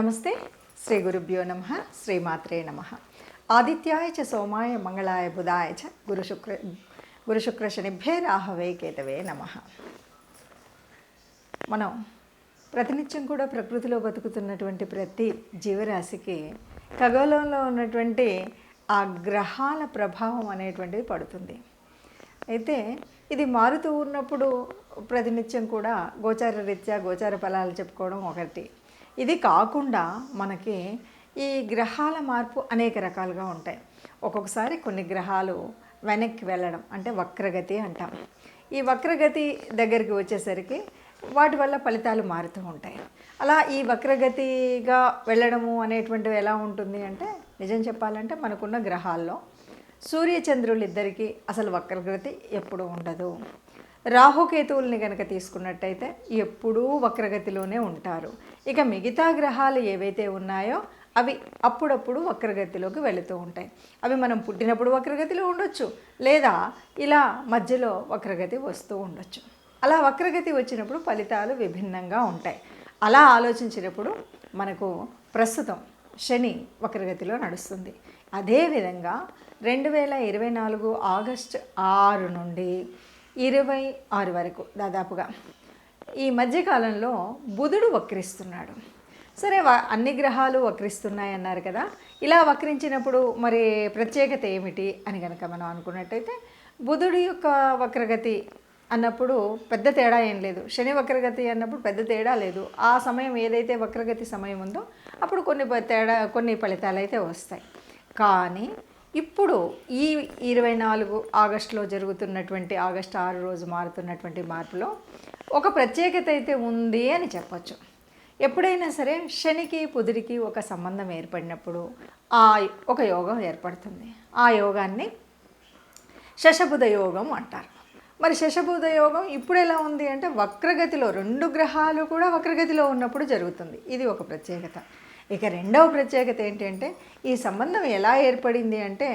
నమస్తే. శ్రీ గురుభ్యో నమః. శ్రీమాత్రే నమః. ఆదిత్యాయ చ సోమాయ మంగళాయ బుధాయ చ గురుశుక్ర శనిభ్యే రాహవే కేతవే నమః. మనం ప్రతినిత్యం కూడా ప్రకృతిలో బతుకుతున్నటువంటి ప్రతి జీవరాశికి ఖగోళంలో ఉన్నటువంటి ఆ గ్రహాల ప్రభావం అనేటువంటిది పడుతుంది. అయితే ఇది మారుతూ ఉన్నప్పుడు ప్రతినిత్యం కూడా గోచార రీత్యా గోచార ఫలాలు చెప్పుకోవడం ఒకటి. ఇది కాకుండా మనకి ఈ గ్రహాల మార్పు అనేక రకాలుగా ఉంటాయి. ఒక్కొక్కసారి కొన్ని గ్రహాలు వెనక్కి వెళ్ళడం అంటే వక్రగతి అంటాం. ఈ వక్రగతి దగ్గరికి వచ్చేసరికి వాటి వల్ల ఫలితాలు మారుతూ ఉంటాయి. అలా ఈ వక్రగతిగా వెళ్ళడము అనేటువంటివి ఎలా ఉంటుంది అంటే, నిజం చెప్పాలంటే మనకున్న గ్రహాల్లో సూర్యచంద్రులు ఇద్దరికీ అసలు వక్రగతి ఎప్పుడూ ఉండదు. రాహుకేతువుల్ని కనుక తీసుకున్నట్టయితే ఎప్పుడూ వక్రగతిలోనే ఉంటారు. ఇక మిగతా గ్రహాలు ఏవైతే ఉన్నాయో అవి అప్పుడప్పుడు వక్రగతిలోకి వెళుతూ ఉంటాయి. అవి మనం పుట్టినప్పుడు వక్రగతిలో ఉండొచ్చు, లేదా ఇలా మధ్యలో వక్రగతి వస్తూ ఉండొచ్చు. అలా వక్రగతి వచ్చినప్పుడు ఫలితాలు విభిన్నంగా ఉంటాయి. అలా ఆలోచించినప్పుడు మనకు ప్రస్తుతం శని వక్రగతిలో నడుస్తుంది. అదేవిధంగా 2024 ఆగస్టు 6 నుండి 26 వరకు దాదాపుగా ఈ మధ్యకాలంలో బుధుడు వక్రిస్తున్నాడు. సరే, అన్ని గ్రహాలు వక్రిస్తున్నాయి అన్నారు కదా. ఇలా వక్రించినప్పుడు మరి ప్రత్యేకత ఏమిటి అని కనుక మనం అనుకున్నట్టయితే, బుధుడి యొక్క వక్రగతి అన్నప్పుడు పెద్ద తేడా ఏం లేదు. శని వక్రగతి అన్నప్పుడు పెద్ద తేడా లేదు. ఆ సమయం ఏదైతే వక్రగతి సమయం ఉందో అప్పుడు కొన్ని ఫలితాలు అయితే వస్తాయి. కానీ ఇప్పుడు ఈ 24 ఆగస్టులో జరుగుతున్నటువంటి ఆగస్టు 6 రోజు మారుతున్నటువంటి మార్పులో ఒక ప్రత్యేకత అయితే ఉంది అని చెప్పచ్చు. ఎప్పుడైనా సరే శనికి బుధుడికి ఒక సంబంధం ఏర్పడినప్పుడు ఒక యోగం ఏర్పడుతుంది. ఆ యోగాన్ని శశబుధ యోగం అంటారు. మరి శశబుధ యోగం ఇప్పుడు ఎలా ఉంది అంటే, వక్రగతిలో 2 గ్రహాలు కూడా వక్రగతిలో ఉన్నప్పుడు జరుగుతుంది. ఇది ఒక ప్రత్యేకత. ఇక రెండవ ప్రత్యేకత ఏంటంటే, ఈ సంబంధం ఎలా ఏర్పడింది అంటే,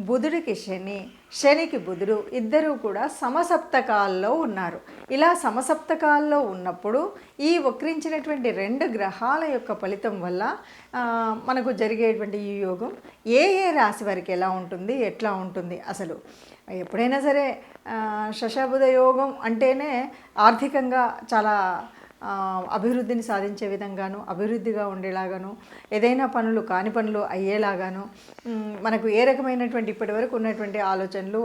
బుధుడికి శని, శనికి బుధుడు ఇద్దరూ కూడా సమసప్తకాల్లో ఉన్నారు. ఇలా సమసప్తకాల్లో ఉన్నప్పుడు ఈ వక్రించినటువంటి 2 గ్రహాల యొక్క ఫలితం వల్ల మనకు జరిగేటువంటి ఈ యోగం ఏ రాశి వారికి ఎలా ఉంటుంది, ఎట్లా ఉంటుంది. అసలు ఎప్పుడైనా సరే శశబుధ యోగం అంటేనే ఆర్థికంగా చాలా అభివృద్ధిని సాధించే విధంగాను, అభివృద్ధిగా ఉండేలాగాను, ఏదైనా పనులు కాని పనులు అయ్యేలాగాను, మనకు ఏ రకమైనటువంటి ఇప్పటివరకు ఉన్నటువంటి ఆలోచనలు,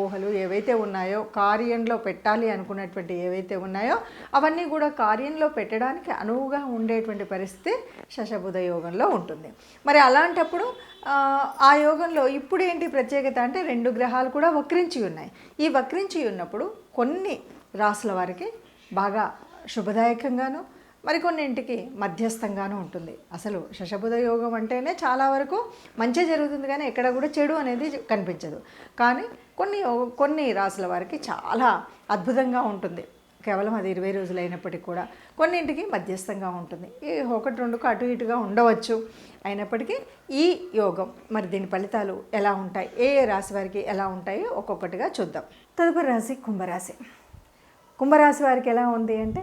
ఊహలు ఏవైతే ఉన్నాయో, కార్యంలో పెట్టాలి అనుకున్నటువంటి ఏవైతే ఉన్నాయో అవన్నీ కూడా కార్యంలో పెట్టడానికి అనువుగా ఉండేటువంటి పరిస్థితి శశబుధ యోగంలో ఉంటుంది. మరి అలాంటప్పుడు ఆ యోగంలో ఇప్పుడు ఏంటి ప్రత్యేకత అంటే, 2 గ్రహాలు కూడా వక్రించి ఉన్నాయి. ఈ వక్రించి ఉన్నప్పుడు కొన్ని రాసుల వారికి బాగా శుభదాయకంగాను, మరికొన్నింటికి మధ్యస్థంగాను ఉంటుంది. అసలు శశబుధ యోగం అంటేనే చాలా వరకు మంచి జరుగుతుంది, కానీ ఎక్కడ కూడా చెడు అనేది కనిపించదు. కానీ కొన్ని రాసుల వారికి చాలా అద్భుతంగా ఉంటుంది. కేవలం అది 20 రోజులు అయినప్పటికీ కూడా కొన్నింటికి మధ్యస్థంగా ఉంటుంది. ఈ 1-2కు అటు ఇటుగా ఉండవచ్చు. అయినప్పటికీ ఈ యోగం మరి దీని ఫలితాలు ఎలా ఉంటాయి, ఏ రాశి వారికి ఎలా ఉంటాయో ఒక్కొక్కటిగా చూద్దాం. తదుపరి రాశి కుంభరాశి. కుంభరాశి వారికి ఎలా ఉంది అంటే,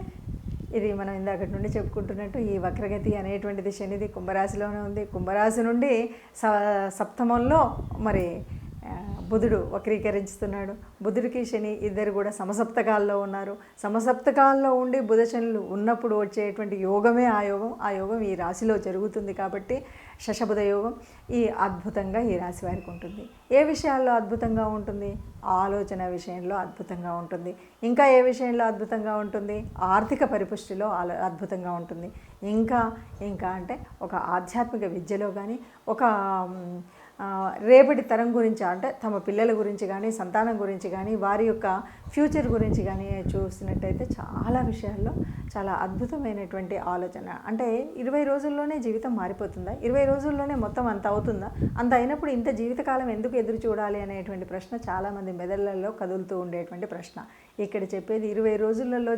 ఇది మనం ఇందాకటి నుండి చెప్పుకుంటున్నట్టు ఈ వక్రగతి అనేటువంటిది శనిది కుంభరాశిలోనే ఉంది. కుంభరాశి నుండి సప్తమంలో మరి బుధుడు వక్రీకరిస్తున్నాడు. బుధుడికి శని ఇద్దరు కూడా సమసప్తకాల్లో ఉన్నారు. సమసప్తకాల్లో ఉండి బుధ శనులు ఉన్నప్పుడు వచ్చేటువంటి యోగమే ఆ యోగం ఈ రాశిలో జరుగుతుంది. కాబట్టి శశబుధ యోగం ఈ అద్భుతంగా ఈ రాశి వారికి ఉంటుంది. ఏ విషయాల్లో అద్భుతంగా ఉంటుంది? ఆలోచన విషయంలో అద్భుతంగా ఉంటుంది. ఇంకా ఏ విషయంలో అద్భుతంగా ఉంటుంది? ఆర్థిక పరిపుష్టిలో అద్భుతంగా ఉంటుంది. ఇంకా అంటే ఒక ఆధ్యాత్మిక విద్యలో కానీ, ఒక రేపటి తరం గురించి అంటే తమ పిల్లల గురించి కానీ, సంతానం గురించి కానీ, వారి యొక్క ఫ్యూచర్ గురించి కానీ చూసినట్టయితే చాలా విషయాల్లో చాలా అద్భుతమైనటువంటి ఆలోచన. అంటే 20 రోజుల్లోనే జీవితం మారిపోతుందా? 20 రోజుల్లోనే మొత్తం అంత అవుతుందా? అంత అయినప్పుడు ఇంత జీవితకాలం ఎందుకు ఎదురు చూడాలి అనేటువంటి ప్రశ్న చాలామంది మెదళ్ళల్లో కదులుతూ ఉండేటువంటి ప్రశ్న. ఇక్కడ చెప్పేది 20 రోజులలో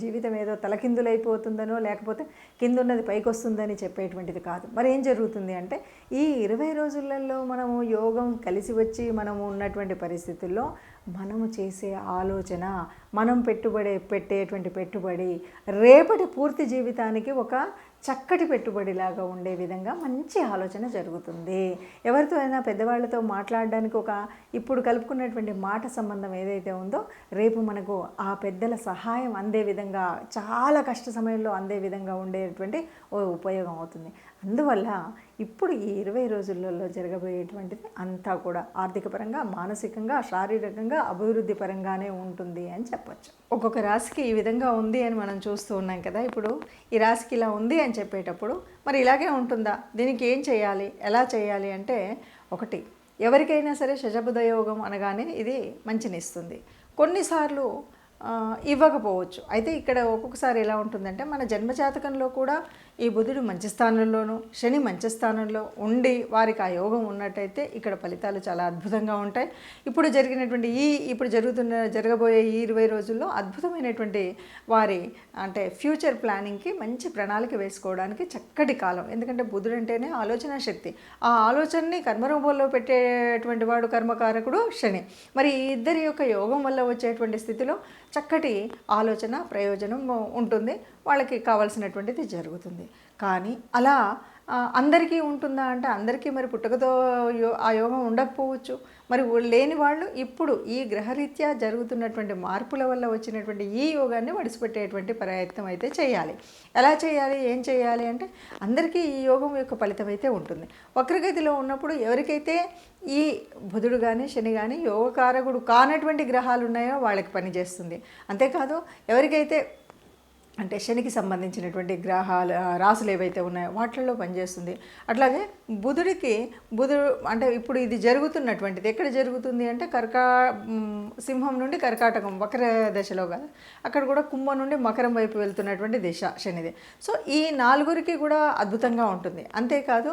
జీవితం ఏదో తలకిందులైపోతుందనో, లేకపోతే కిందున్నది పైకి వస్తుందని చెప్పేటువంటిది కాదు. మరి ఏం జరుగుతుంది అంటే, ఈ 20 రోజులలో మనము యోగం కలిసి వచ్చి మనము ఉన్నటువంటి పరిస్థితుల్లో మనము చేసే ఆలోచన, మనం పెట్టేటువంటి పెట్టుబడి రేపటి పూర్తి జీవితానికి ఒక చక్కటి పెట్టుబడిలాగా ఉండే విధంగా మంచి ఆలోచన జరుగుతుంది. ఎవరితో అయినా పెద్దవాళ్ళతో మాట్లాడడానికి ఇప్పుడు కలుపుకున్నటువంటి మాట సంబంధం ఏదైతే ఉందో రేపు మనకు ఆ పెద్దల సహాయం అందే విధంగా, చాలా కష్ట సమయంలో అందే విధంగా ఉండేటువంటి ఉపయోగం అవుతుంది. అందువల్ల ఇప్పుడు ఈ 20 రోజులలో జరగబోయేటువంటిది అంతా కూడా ఆర్థిక పరంగా, మానసికంగా, శారీరకంగా, అభివృద్ధి పరంగానే ఉంటుంది అని చెప్పచ్చు. ఒక్కొక్క రాశికి ఈ విధంగా ఉంది అని మనం చూస్తూ ఉన్నాం కదా. ఇప్పుడు ఈ రాశికి ఇలా ఉంది అని చెప్పేటప్పుడు మరి ఇలాగే ఉంటుందా, దీనికి ఏం చేయాలి, ఎలా చేయాలి అంటే, ఒకటి, ఎవరికైనా సరే శశబుధ యోగం అనగానే ఇది మంచినిస్తుంది. కొన్నిసార్లు ఇవ్వకపోవచ్చు. అయితే ఇక్కడ ఒక్కొక్కసారి ఎలా ఉంటుందంటే, మన జన్మజాతకంలో కూడా ఈ బుధుడు మంచి స్థానంలోనూ శని మంచి స్థానంలో ఉండి వారికి ఆ యోగం ఉన్నట్టయితే ఇక్కడ ఫలితాలు చాలా అద్భుతంగా ఉంటాయి. ఇప్పుడు జరగబోయే ఈ 20 రోజుల్లో అద్భుతమైనటువంటి వారి అంటే ఫ్యూచర్ ప్లానింగ్కి మంచి ప్రణాళిక వేసుకోవడానికి చక్కటి కాలం. ఎందుకంటే బుధుడు అంటేనే ఆలోచన శక్తి. ఆ ఆలోచనని కర్మరూపంలో పెట్టేటువంటి వాడు కర్మకారకుడు శని. మరి ఈ ఇద్దరి యొక్క యోగం వల్ల వచ్చేటువంటి స్థితిలో చక్కటి ఆలోచన ప్రయోజనం ఉంటుంది, వాళ్ళకి కావాల్సినటువంటిది జరుగుతుంది. కానీ అలా అందరికీ ఉంటుందా అంటే, అందరికీ మరి పుట్టుకతో ఆ యోగం ఉండకపోవచ్చు. మరి లేని వాళ్ళు ఇప్పుడు ఈ గ్రహరీత్యా జరుగుతున్నటువంటి మార్పుల వల్ల వచ్చినటువంటి ఈ యోగాన్ని వడిసిపెట్టేటువంటి ప్రయత్నం అయితే చేయాలి. ఎలా చేయాలి, ఏం చేయాలి అంటే, అందరికీ ఈ యోగం యొక్క ఫలితం అయితే ఉంటుంది. వక్రగతిలో ఉన్నప్పుడు ఎవరికైతే ఈ బుధుడు కానీ శని కానీ యోగకారకుడు కానటువంటి గ్రహాలు ఉన్నాయో వాళ్ళకి పనిచేస్తుంది. అంతేకాదు ఎవరికైతే అంటే శనికి సంబంధించినటువంటి గ్రహాలు రాసులు ఏవైతే ఉన్నాయో వాటిల్లో పనిచేస్తుంది. అట్లాగే బుధుడు అంటే ఇప్పుడు ఇది జరుగుతున్నటువంటిది ఎక్కడ జరుగుతుంది అంటే, సింహం నుండి కర్కాటకం వక్ర దశలో కదా, అక్కడ కూడా కుంభం నుండి మకరం వైపు వెళ్తున్నటువంటి దిశ శనిది. సో ఈ నలుగురికి కూడా అద్భుతంగా ఉంటుంది. అంతేకాదు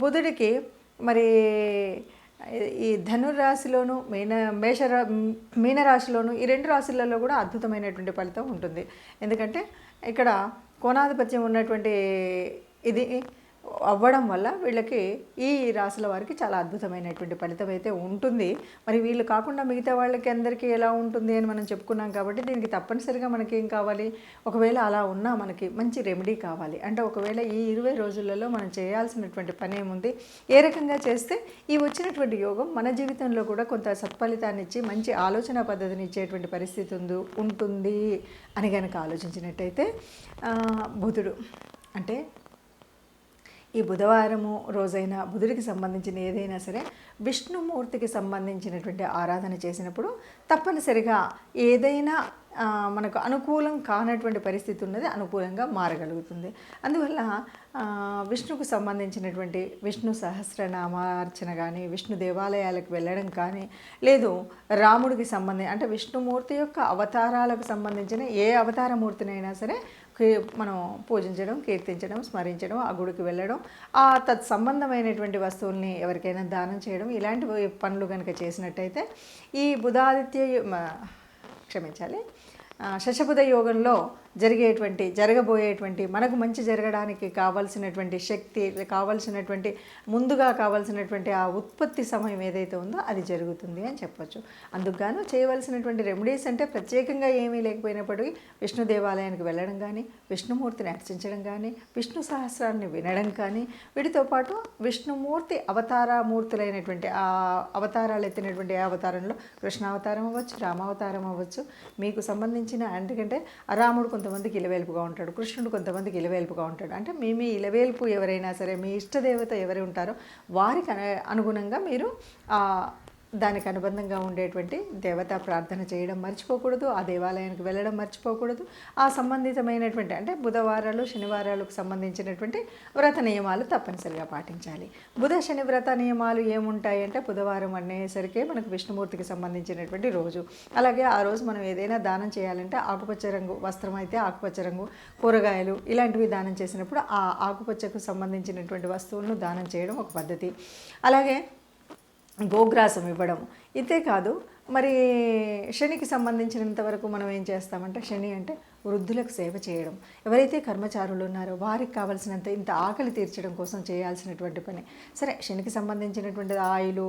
బుధుడికి మరి ఈ ధనుర్రాశిలోను మీనరాశిలోను ఈ 2 రాశులలో కూడా అద్భుతమైనటువంటి ఫలితం ఉంటుంది. ఎందుకంటే ఇక్కడ కోణాధిపత్యం ఉన్నటువంటి ఇది అవ్వడం వల్ల వీళ్ళకి ఈ రాశుల వారికి చాలా అద్భుతమైనటువంటి ఫలితం అయితే ఉంటుంది. మరి వీళ్ళు కాకుండా మిగతా వాళ్ళకి అందరికీ ఎలా ఉంటుంది అని మనం చెప్పుకున్నాం కాబట్టి దీనికి తప్పనిసరిగా మనకి ఏం కావాలి, ఒకవేళ అలా ఉన్నా మనకి మంచి రెమెడీ కావాలి. అంటే ఒకవేళ ఈ 20 రోజులలో మనం చేయాల్సినటువంటి పని ఏముంది, ఏ రకంగా చేస్తే ఈ వచ్చినటువంటి యోగం మన జీవితంలో కూడా కొంత సత్ఫలితాన్ని ఇచ్చి మంచి ఆలోచన పద్ధతిని ఇచ్చేటువంటి పరిస్థితి ఉంటుంది అని కనుక ఆలోచించినట్టయితే, బుధుడు అంటే ఈ బుధవారము రోజైనా బుధుడికి సంబంధించిన ఏదైనా సరే విష్ణుమూర్తికి సంబంధించినటువంటి ఆరాధన చేసినప్పుడు తప్పనిసరిగా ఏదైనా మనకు అనుకూలం కానటువంటి పరిస్థితి ఉన్నది అనుకూలంగా మారగలుగుతుంది. అందువల్ల విష్ణుకు సంబంధించినటువంటి విష్ణు సహస్రనామార్చన కానీ, విష్ణు దేవాలయాలకు వెళ్ళడం కానీ, లేదు రాముడికి అంటే విష్ణుమూర్తి యొక్క అవతారాలకు సంబంధించిన ఏ అవతారమూర్తినైనా సరే మనం పూజించడం, కీర్తించడం, స్మరించడం, ఆ గుడికి వెళ్ళడం, ఆ తత్సంబంధమైనటువంటి వస్తువుల్ని ఎవరికైనా దానం చేయడం, ఇలాంటి పనులు కనుక చేసినట్టయితే ఈ శశబుధ యోగంలో జరగబోయేటువంటి మనకు మంచి జరగడానికి కావాల్సినటువంటి శక్తి, కావాల్సినటువంటి ముందుగా కావాల్సినటువంటి ఆ ఉత్పత్తి సమయం ఏదైతే ఉందో అది జరుగుతుంది అని చెప్పొచ్చు. అందుకుగాను చేయవలసినటువంటి రెమెడీస్ అంటే ప్రత్యేకంగా ఏమీ లేకపోయినప్పటికీ విష్ణు దేవాలయానికి వెళ్ళడం కానీ, విష్ణుమూర్తిని అర్చించడం కానీ, విష్ణు సహస్రాన్ని వినడం కానీ, వీటితో పాటు విష్ణుమూర్తి అవతారమూర్తులైనటువంటి ఆ అవతారాలు ఎత్తినటువంటి అవతారంలో కృష్ణావతారం అవ్వచ్చు, రామావతారం అవ్వచ్చు, మీకు సంబంధించిన ఎందుకంటే రాముడు కొంతమందికి ఇలవేల్పుగా ఉంటాడు, కృష్ణుడు కొంతమందికి ఇలవేల్పుగా ఉంటాడు. అంటే మీ ఇలవేల్పు ఎవరైనా సరే, మీ ఇష్టదేవత ఎవరు ఉంటారో వారికి అనుగుణంగా మీరు దానికి అనుబంధంగా ఉండేటువంటి దేవతా ప్రార్థన చేయడం మర్చిపోకూడదు, ఆ దేవాలయానికి వెళ్ళడం మర్చిపోకూడదు. ఆ సంబంధితమైనటువంటి అంటే బుధవారాలు శనివారాలకు సంబంధించినటువంటి వ్రత నియమాలు తప్పనిసరిగా పాటించాలి. బుధ శని వ్రత నియమాలు ఏముంటాయి అంటే, బుధవారం అనేసరికి మనకు విష్ణుమూర్తికి సంబంధించినటువంటి రోజు. అలాగే ఆ రోజు మనం ఏదైనా దానం చేయాలంటే ఆకుపచ్చ రంగు వస్త్రం అయితే ఆకుపచ్చ రంగు, కూరగాయలు ఇలాంటివి దానం చేసినప్పుడు ఆ ఆకుపచ్చకు సంబంధించినటువంటి వస్తువులను దానం చేయడం ఒక పద్ధతి. అలాగే గోగ్రాసం ఇవ్వడం. ఇంతే కాదు, మరి శనికి సంబంధించినంత వరకు మనం ఏం చేస్తామంటే, శని అంటే వృద్ధులకు సేవ చేయడం. ఎవరైతే కర్మచారులు ఉన్నారో వారికి కావాల్సినంత ఇంత ఆకలి తీర్చడం కోసం చేయాల్సినటువంటి పని. సరే, శనికి సంబంధించినటువంటి ఆయిలు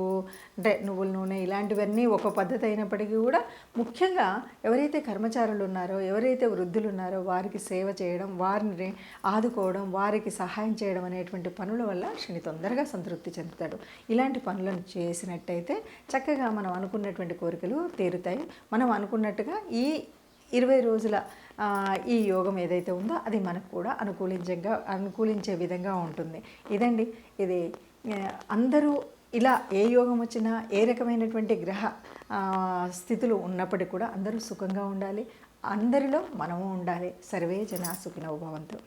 అంటే నువ్వుల నూనె ఇలాంటివన్నీ ఒక పద్ధతి అయినప్పటికీ కూడా ముఖ్యంగా ఎవరైతే కర్మచారులు ఉన్నారో, ఎవరైతే వృద్ధులు ఉన్నారో వారికి సేవ చేయడం, వారిని ఆదుకోవడం, వారికి సహాయం చేయడం అనేటువంటి పనుల వల్ల శని తొందరగా సంతృప్తి చెందుతాడు. ఇలాంటి పనులను చేసినట్టయితే చక్కగా మనం అనుకున్నటువంటి కోరికలు తీరుతాయి. మనం అనుకున్నట్టుగా ఈ 20 రోజుల ఈ యోగం ఏదైతే ఉందో అది మనకు కూడా అనుకూలించే విధంగా ఉంటుంది. ఇదండి ఇది. అందరూ ఇలా ఏ యోగం వచ్చినా, ఏ రకమైనటువంటి గ్రహ స్థితులు ఉన్నప్పటికీ కూడా అందరూ సుఖంగా ఉండాలి. అందరిలో మనము ఉండాలి. సర్వే జనా సుఖినో భవంతు.